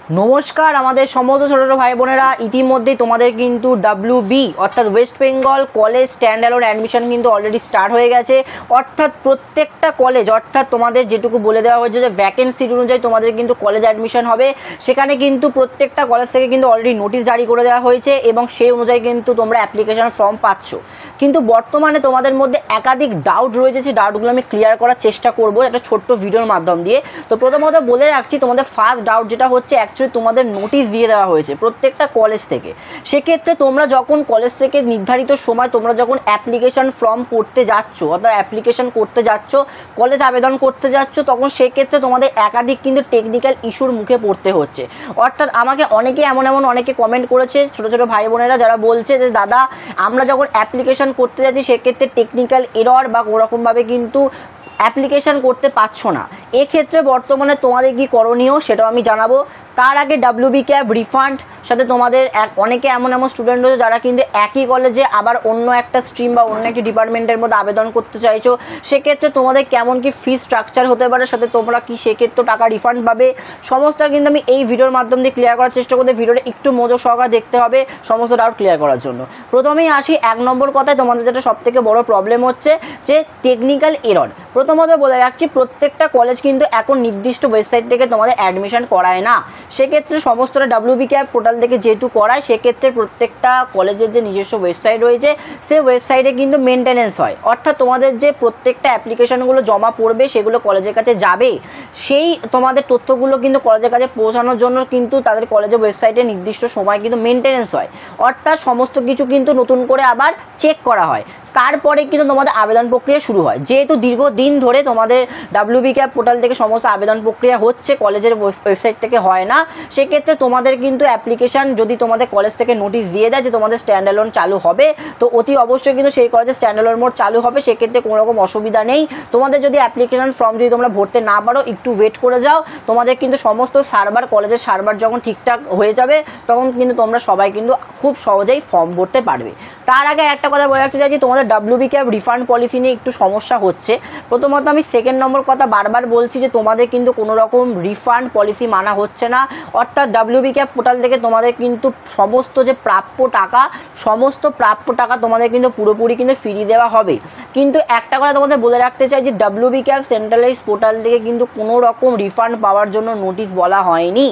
নমস্কার আমাদের সমস্ত ছোট ছোট ভাই বোনেরা, ইতিমধ্যেই তোমাদের কিন্তু WB অর্থাৎ West Bengal college standard admission কিন্তু অলরেডি স্টার্ট হয়ে গেছে। অর্থাৎ প্রত্যেকটা কলেজ, অর্থাৎ তোমাদের যেটুকু বলে দেওয়া হয়েছে যে ভ্যাকেন্সি অনুযায়ী তোমাদের কিন্তু কলেজ অ্যাডমিশন হবে, সেখানে কিন্তু প্রত্যেকটা কলেজ থেকে কিন্তু অলরেডি নোটিশ জারি করে দেওয়া হয়েছে এবং সেই অনুযায়ী কিন্তু তোমরা অ্যাপ্লিকেশন ফর্ম পাচ্ছ। কিন্তু বর্তমানে তোমাদের মধ্যে একাধিক ডাউট রয়েছে, সেই ডাউটগুলো আমি ক্লিয়ার করার চেষ্টা করবো একটা ছোট্ট ভিডিওর মাধ্যম দিয়ে। তো প্রথমত বলে রাখছি, তোমাদের ফার্স্ট ডাউট যেটা হচ্ছে, তোমাদের নোটিশ দিয়ে দেওয়া হয়েছে প্রত্যেকটা কলেজ থেকে। সেক্ষেত্রে তোমরা যখন কলেজ থেকে নির্ধারিত সময় তোমরা যখন অ্যাপ্লিকেশন ফর্ম করতে যাচ্ছ অর্থাৎ অ্যাপ্লিকেশন করতে যাচ্ছ, কলেজ আবেদন করতে যাচ্ছ, তখন সেক্ষেত্রে তোমাদের একাধিক কিন্তু টেকনিক্যাল ইস্যুর মুখে পড়তে হচ্ছে। অর্থাৎ আমাকে অনেকে কমেন্ট করেছে, ছোটো ছোটো ভাই বোনেরা যারা বলছে যে দাদা আমরা যখন অ্যাপ্লিকেশন করতে যাচ্ছি সেক্ষেত্রে টেকনিক্যাল এরর বা কোনোরকমভাবে কিন্তু অ্যাপ্লিকেশন করতে পারছো না। এক্ষেত্রে বর্তমানে তোমাদের কি করণীয় সেটাও আমি জানাবো। তার আগে WB ক্যাব রিফান্ড সাথে তোমাদের অনেকে এমন স্টুডেন্ট রয়েছে যারা কিন্তু একই কলেজে আবার অন্য একটা স্ট্রিম বা অন্য একটি ডিপার্টমেন্টের মধ্যে আবেদন করতে চাইছো। সেক্ষেত্রে তোমাদের কেমন কি ফি স্ট্রাকচার হতে পারে, সাথে তোমরা কি সেক্ষেত্রে টাকা রিফান্ড পাবে, সমস্ত কিন্তু আমি এই ভিডিওর মাধ্যম দিয়ে ক্লিয়ার করার চেষ্টা করতে। ভিডিওটা একটু মনোযোগ সহকারে দেখতে হবে সমস্ত ডাউট ক্লিয়ার করার জন্য। প্রথমেই আসি 1 নম্বর কথায়, তোমাদের যেটা সবথেকে বড় প্রবলেম হচ্ছে যে টেকনিক্যাল এরর। প্রথমত বলে রাখছি, প্রত্যেকটা কলেজ কিন্তু এখন নির্দিষ্ট ওয়েবসাইট থেকে তোমাদের অ্যাডমিশন করায় না। সেক্ষেত্রে সমস্তটা WB ক্যাব পোর্টাল থেকে যেহেতু করায়, সেক্ষেত্রে প্রত্যেকটা কলেজের যে নিজস্ব ওয়েবসাইট রয়েছে সেই ওয়েবসাইটে কিন্তু মেনটেনেন্স হয়। অর্থাৎ তোমাদের যে প্রত্যেকটা অ্যাপ্লিকেশনগুলো জমা পড়বে সেগুলো কলেজের কাছে যাবে, সেই তোমাদের তথ্যগুলো কিন্তু কলেজের কাছে পৌঁছানোর জন্য কিন্তু তাদের কলেজের ওয়েবসাইটে নির্দিষ্ট সময় কিন্তু মেনটেনেন্স হয়। অর্থাৎ সমস্ত কিছু কিন্তু নতুন করে আবার চেক করা হয়, তারপরে কিন্তু তোমাদের আবেদন প্রক্রিয়া শুরু হয়। যেহেতু দীর্ঘদিন ধরে তোমাদের WB ক্যাব পোর্টাল থেকে সমস্ত আবেদন প্রক্রিয়া হচ্ছে, কলেজের ওয়েবসাইট থেকে হয় না, সেক্ষেত্রে তোমাদের কিন্তু অ্যাপ্লিকেশান যদি তোমাদের কলেজ থেকে নোটিশ দিয়ে দেয় যে তোমাদের স্ট্যান্ডালোন চালু হবে, তো অতি অবশ্যই কিন্তু সেই কলেজে স্ট্যান্ডালোন মোড চালু হবে। সেক্ষেত্রে কোনো রকম অসুবিধা নেই। তোমাদের যদি অ্যাপ্লিকেশান ফর্ম যদি তোমরা ভরতে না পারো, একটু ওয়েট করে যাও। তোমাদের কিন্তু সমস্ত সার্ভার, কলেজের সার্ভার যখন ঠিকঠাক হয়ে যাবে তখন কিন্তু তোমরা সবাই কিন্তু খুব সহজেই ফর্ম ভরতে পারবে। তার আগে একটা কথা বলে রাখতে চাইছি, তোমাদের WB ক্যাব রিফান্ড পলিসি নিয়ে একটু সমস্যা হচ্ছে। প্রথমত আমি 2nd নম্বর কথা বারবার বলছি যে তোমাদের কিন্তু কোনো রকম রিফান্ড পলিসি মানা হচ্ছে না। অর্থাৎ WB ক্যাব পোর্টাল থেকে তোমাদের কিন্তু সমস্ত যে সমস্ত প্রাপ্য টাকা তোমাদের কিন্তু পুরোপুরি কিন্তু ফিরিয়ে দেওয়া হবে। কিন্তু একটা কথা তোমাদের বলে রাখতে চাই যে WB ক্যাব সেন্ট্রালাইজ পোর্টাল থেকে কিন্তু কোনো রকম রিফান্ড পাওয়ার জন্য নোটিশ বলা হয়নি।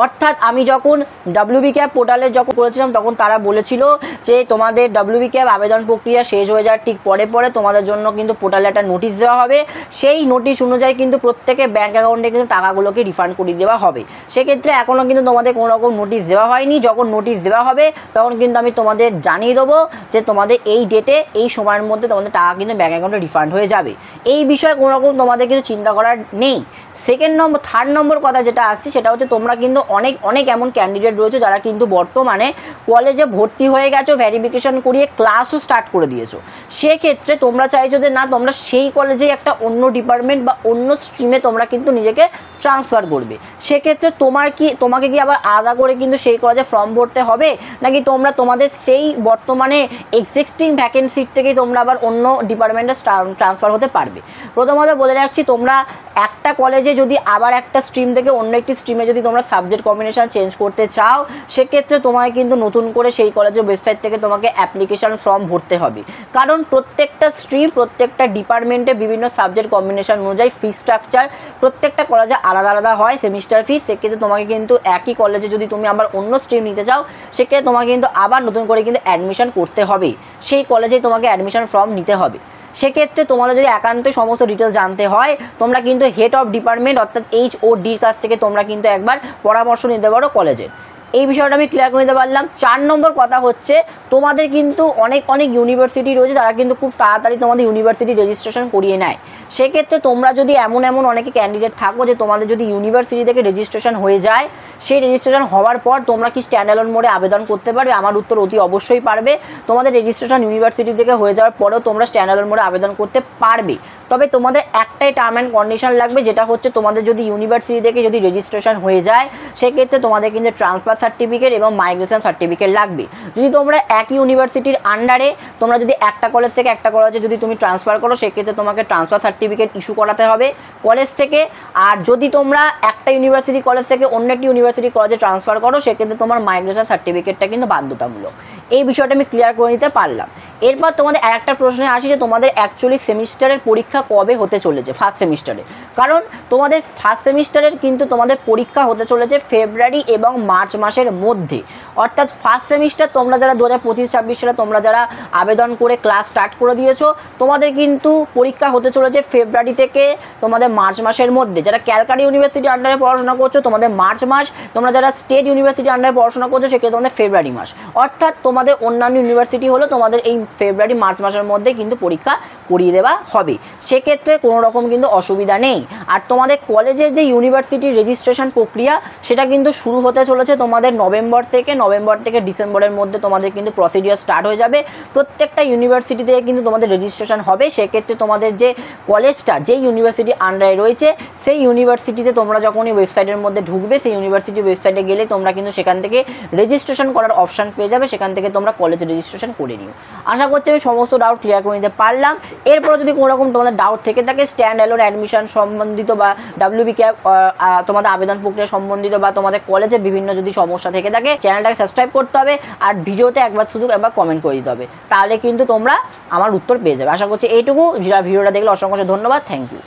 অর্থাৎ আমি যখন WB ক্যাব পোর্টালে যখন করেছিলাম তখন তারা বলেছিল যে তোমাদের WB ক্যাব আবেদন প্রক্রিয়া শেষ হয়ে যাওয়ার ঠিক পরে তোমাদের জন্য কিন্তু পোর্টালে একটা নোটিশ দেওয়া হবে। সেই নোটিশ অনুযায়ী কিন্তু প্রত্যেকের ব্যাঙ্ক অ্যাকাউন্টে কিন্তু টাকাগুলোকে রিফান্ড করে দেওয়া হবে। সেক্ষেত্রে এখনও কিন্তু তোমাদের কোনো রকম নোটিশ দেওয়া হয়নি। যখন নোটিশ দেওয়া হবে তখন কিন্তু আমি তোমাদের জানিয়ে দেবো যে তোমাদের এই ডেটে এই সময়ের মধ্যে তোমাদের টাকা কিন্তু ব্যাঙ্ক অ্যাকাউন্টে রিফান্ড হয়ে যাবে। এই বিষয়ে কোনো রকম তোমাদের কিন্তু চিন্তা করার নেই। 3rd নম্বর কথা যেটা আসছে সেটা হচ্ছে, তোমরা কিন্তু অনেক এমন ক্যান্ডিডেট রয়েছে যারা কিন্তু বর্তমানে কলেজে ভর্তি হয়ে গেছো, ভেরিফিকেশন করিয়ে ক্লাসও স্টার্ট করে দিয়েছো। সেক্ষেত্রে তোমরা চাইছো যে না, তোমরা সেই কলেজে একটা অন্য ডিপার্টমেন্ট বা অন্য স্ট্রিমে তোমরা কিন্তু নিজেকে ট্রান্সফার করবে। সেক্ষেত্রে তোমাকে কি আবার আলাদা করে কিন্তু সেই কলেজে ফর্ম ভরতে হবে, নাকি তোমরা তোমাদের সেই বর্তমানে এক্সিস্টিং ভ্যাকেন্সির থেকেই তোমরা আবার অন্য ডিপার্টমেন্টে ট্রান্সফার হতে পারবে? প্রথমত বলে রাখছি, তোমরা একটা কলেজে যদি আবার একটা স্ট্রিম থেকে অন্য একটি স্ট্রিমে যদি তোমরা সাবজেক্ট কম্বিনেশন চেঞ্জ করতে চাও, সেক্ষেত্রে তোমায় কিন্তু নতুন করে সেই কলেজের ওয়েবসাইট থেকে তোমাকে অ্যাপ্লিকেশন ফর্ম ভরতে হবে। কারণ প্রত্যেকটা স্ট্রিম, প্রত্যেকটা ডিপার্টমেন্টে বিভিন্ন সাবজেক্ট কম্বিনেশন অনুযায়ী ফি স্ট্রাকচার প্রত্যেকটা কলেজে আলাদা হয়, সেমিস্টার ফি। সেক্ষেত্রে তোমাকে কিন্তু একই কলেজে যদি তুমি আবার অন্য স্ট্রিম নিতে চাও, সেক্ষেত্রে তোমাকে কিন্তু আবার নতুন করে কিন্তু অ্যাডমিশন করতে হবে, সেই কলেজেই তোমাকে অ্যাডমিশন ফর্ম নিতে হবে। সেক্ষেত্রে তোমাদের যদি একান্তই সমস্ত ডিটেলস জানতে হয়, তোমরা কিন্তু হেড অফ ডিপার্টমেন্ট অর্থাৎ HODর কাছ থেকে তোমরা কিন্তু একবার পরামর্শ নিতে পারো কলেজের। এই বিষয়টা আমি ক্লিয়ার করে দিতে পারলাম। 4 নম্বর কথা হচ্ছে, তোমাদের কিন্তু অনেক ইউনিভার্সিটি রয়েছে যারা কিন্তু খুব তাড়াতাড়ি তোমাদের ইউনিভার্সিটি রেজিস্ট্রেশন করিয়ে নেয়। সেক্ষেত্রে তোমরা যদি এমন অনেকে ক্যান্ডিডেট থাকো যে তোমাদের যদি ইউনিভার্সিটি থেকে রেজিস্ট্রেশন হয়ে যায়, সেই রেজিস্ট্রেশন হওয়ার পর তোমরা কি স্ট্যান্ডালোন মোডে আবেদন করতে পারবে? আমার উত্তর অতি অবশ্যই পারবে। তোমাদের রেজিস্ট্রেশন ইউনিভার্সিটি থেকে হয়ে যাওয়ার পরেও তোমরা স্ট্যান্ডালোন মোডে আবেদন করতে পারবে। তবে তোমাদের একটাই টার্ম অ্যান্ড কন্ডিশন লাগবে, যেটা হচ্ছে তোমাদের যদি ইউনিভার্সিটি থেকে যদি রেজিস্ট্রেশন হয়ে যায় সেক্ষেত্রে তোমাদের কিন্তু ট্রান্সফার সার্টিফিকেট এবং মাইগ্রেশন সার্টিফিকেট লাগবে। যদি তোমরা একই ইউনিভার্সিটির আন্ডারে তোমরা যদি একটা কলেজ থেকে একটা কলেজে যদি তুমি ট্রান্সফার করো সেক্ষেত্রে তোমাকে ট্রান্সফার সার্টিফিকেট ইস্যু করাতে হবে কলেজ থেকে। আর যদি তোমরা একটা ইউনিভার্সিটি কলেজ থেকে অন্য একটি ইউনিভার্সিটি কলেজে ট্রান্সফার করো সেক্ষেত্রে তোমার মাইগ্রেশন সার্টিফিকেটটা কিন্তু বাধ্যতামূলক। এই বিষয়টা আমি ক্লিয়ার করে নিতে পারলাম। এরপর তোমাদের আরেকটা প্রশ্নে আসি যে তোমাদের অ্যাকচুয়ালি সেমিস্টারের পরীক্ষা কবে হতে চলেছে ফার্স্ট সেমিস্টারে। কারণ তোমাদের ফার্স্ট সেমিস্টারের কিন্তু তোমাদের পরীক্ষা হতে চলেছে ফেব্রুয়ারি এবং মার্চ মাসের মধ্যে। অর্থাৎ ফার্স্ট সেমিস্টার তোমরা যারা 2025-26 সালে তোমরা যারা আবেদন করে ক্লাস স্টার্ট করে দিয়েছো তোমাদের কিন্তু পরীক্ষা হতে চলেছে ফেব্রুয়ারি থেকে তোমাদের মার্চ মাসের মধ্যে। যারা ক্যালকাটা ইউনিভার্সিটি আন্ডারে পড়াশোনা করছো তোমাদের মার্চ মাস, তোমরা যারা স্টেট ইউনিভার্সিটি আন্ডারে পড়াশোনা করছো সেক্ষেত্রে তোমাদের ফেব্রুয়ারি মাস। অর্থাৎ তোমাদের অন্যান্য ইউনিভার্সিটি হলো তোমাদের এই ফেব্রুয়ারি মার্চ মাসের মধ্যে কিন্তু পরীক্ষা করিয়ে দেওয়া হবে, সেক্ষেত্রে কোনো রকম কিন্তু অসুবিধা নেই। আর তোমাদের কলেজের যে ইউনিভার্সিটির রেজিস্ট্রেশন প্রক্রিয়া সেটা কিন্তু শুরু হতে চলেছে তোমাদের নভেম্বর থেকে ডিসেম্বরের মধ্যে তোমাদের কিন্তু প্রসিডিওর স্টার্ট হয়ে যাবে। প্রত্যেকটা ইউনিভার্সিটি থেকে কিন্তু তোমাদের রেজিস্ট্রেশন হবে। সেক্ষেত্রে তোমাদের যে কলেজটা যে ইউনিভার্সিটি আন্ডারে রয়েছে সেই ইউনিভার্সিটিতে তোমরা যখনই ওয়েবসাইটের মধ্যে ঢুকবে সেই ইউনিভার্সিটি ওয়েবসাইটে গেলে তোমরা কিন্তু সেখান থেকে রেজিস্ট্রেশন করার অপশান পেয়ে যাবে, সেখান থেকে তোমরা কলেজে রেজিস্ট্রেশন করে নিও। আশা করছি আমি সমস্ত ডাউট ক্লিয়ার করে নিতে পারলাম। এরপরে যদি কোনো রকম তোমাদের ডাউট থেকে থাকে স্ট্যান্ড অ্যালোন অ্যাডমিশন সম্বন্ধিত বা WB ক্যাপ তোমাদের আবেদন প্রক্রিয়া সম্বন্ধিত বা তোমাদের কলেজে বিভিন্ন যদি সমস্যা থেকে থাকে চ্যানেলটাকে সাবস্ক্রাইব করতে হবে আর ভিডিওতে একবার কমেন্ট করে দিতে হবে, তাহলে কিন্তু তোমরা আমার উত্তর পেয়ে যাবে। আশা করছি এইটুকু। যারা ভিডিওটা দেখলে অসংখ্য ধন্যবাদ, থ্যাংক ইউ।